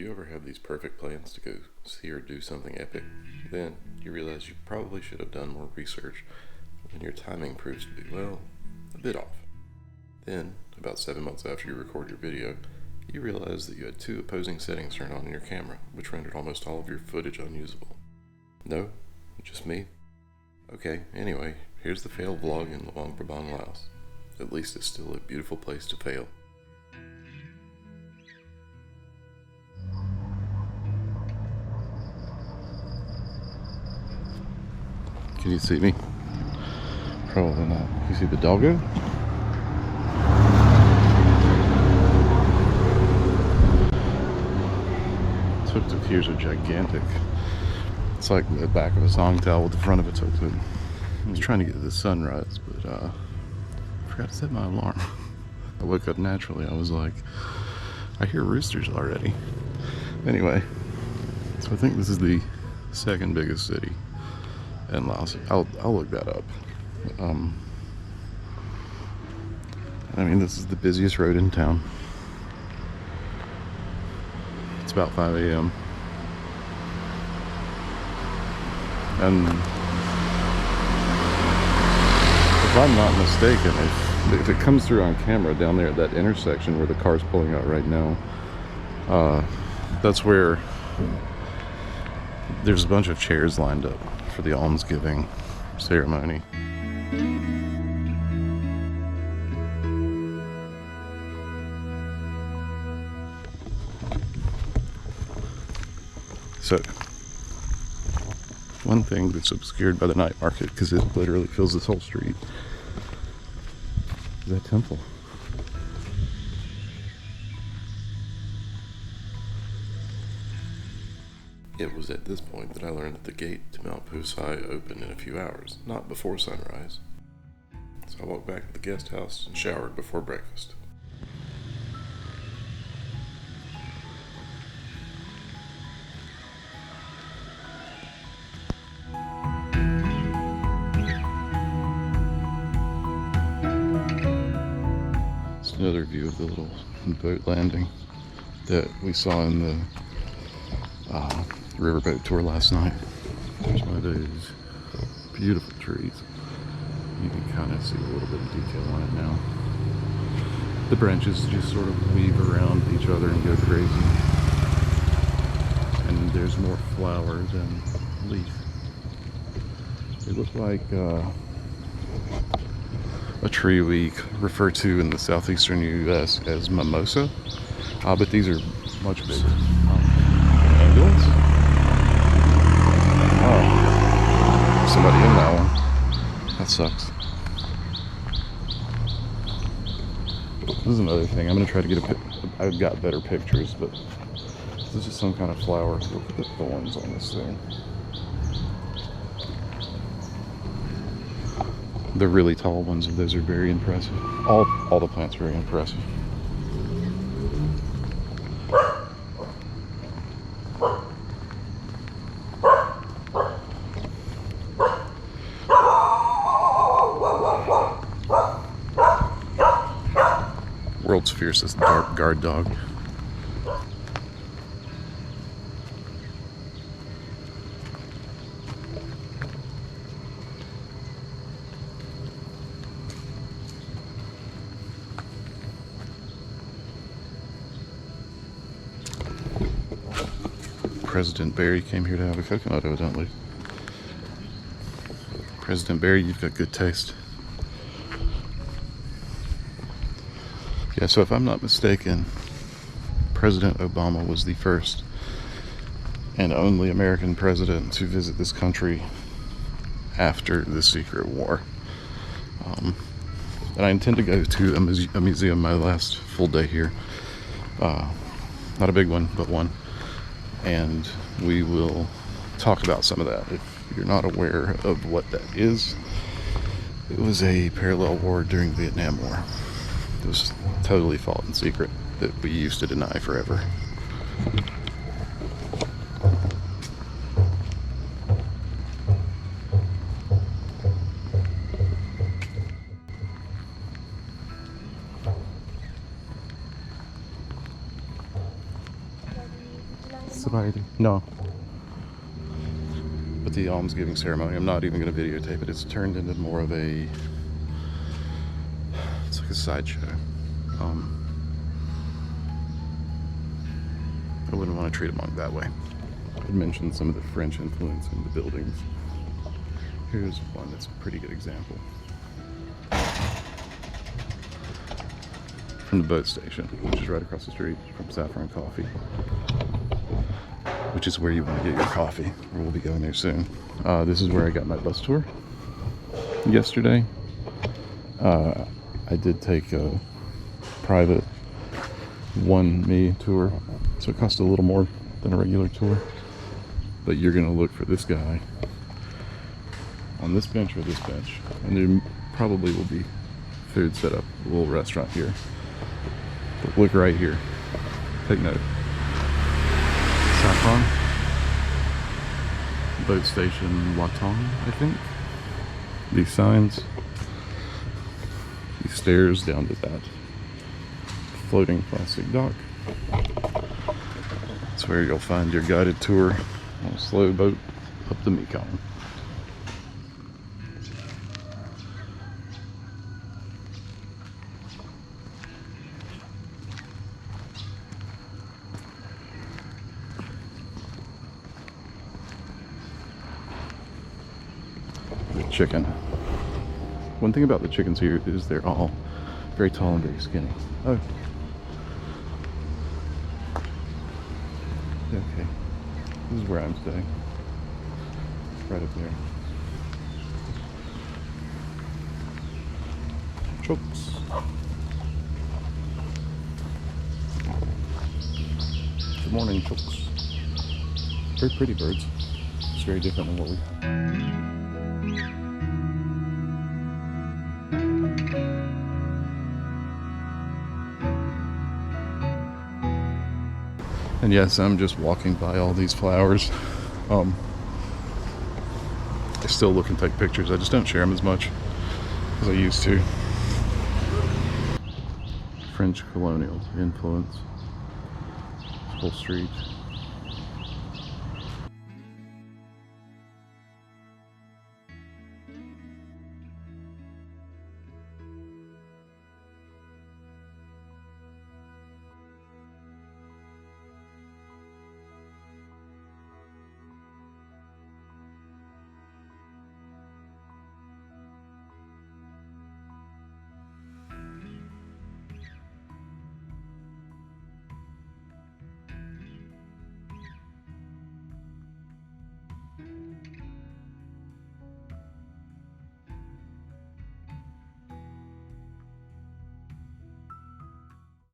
you ever have these perfect plans to go see or do something epic? Then you realize you probably should have done more research, and your timing proves to be, well, a bit off. Then, about 7 months after you record your video, you realize that you had 2 opposing settings turned on in your camera, which rendered almost all of your footage unusable. No? Just me? Okay, anyway, here's the failed vlog in Luang Prabang, Laos. At least it's still a beautiful place to fail. Can you see me? Probably not. You see the doggo? Tuk-tuk here's are gigantic. It's like the back of a songthaew with the front of a tuk-tuk. I was trying to get to the sunrise, but I forgot to set my alarm. I woke up naturally. I was like, I hear roosters already. Anyway, so I think this is the second biggest city in Laos. I'll look that up. I mean, this is the busiest road in town. It's about 5 a.m. And if I'm not mistaken, if it comes through on camera down there at that intersection where the car's pulling out right now, that's where there's a bunch of chairs lined up for the almsgiving ceremony. So, one thing that's obscured by the night market, because it literally fills this whole street, is that temple. It was at this point that I learned that the gate to Mount Phousi opened in a few hours, not before sunrise. So I walked back to the guest house and showered before breakfast. It's another view of the little boat landing that we saw in the riverboat tour last night. There's one of those beautiful trees. You can kind of see a little bit of detail on it now. The branches just sort of weave around each other and go crazy. And there's more flowers and leaf. They look like a tree we refer to in the southeastern U.S. as mimosa, but these are much bigger. Ambulance? Oh, somebody in that one. That sucks. This is another thing. I'm gonna try to get I've got better pictures, but this is some kind of flower. Look at the thorns on this thing. The really tall ones of those are very impressive. All the plants are very impressive. World's fiercest dark guard dog. President Barry came here to have a coconut, evidently. President Barry, you've got good taste. Yeah, so if I'm not mistaken, President Obama was the first and only American president to visit this country after the Secret War. And I intend to go to a museum my last full day here. Not a big one, but one. And we will talk about some of that. If you're not aware of what that is, it was a parallel war during the Vietnam War. It was totally fought in secret that we used to deny forever. sobriety? No. But the almsgiving ceremony, I'm not even going to videotape it. It's turned into more of a, it's like a sideshow. I wouldn't want to treat a monk that way. I mentioned some of the French influence in the buildings. Here's one that's a pretty good example. From the boat station, which is right across the street from Saffron Coffee, which is where you want to get your coffee. We'll be going there soon. This is where I got my bus tour yesterday. I did take a private one-me tour, so it cost a little more than a regular tour. But you're going to look for this guy on this bench or this bench, and there probably will be food set up, a little restaurant here. But look right here. Take note. Saffron. Boat station Watong, I think. These signs. These stairs down to that floating plastic dock. That's where you'll find your guided tour on a slow boat up the Mekong. Chicken. One thing about the chickens here is they're all very tall and very skinny. Oh. Okay. This is where I'm staying. Right up there. Chooks. Good morning, chooks. Very pretty birds. It's very different than what we... And yes, I'm just walking by all these flowers. I still look and take pictures. I just don't share them as much as I used to. French colonial influence. Whole street.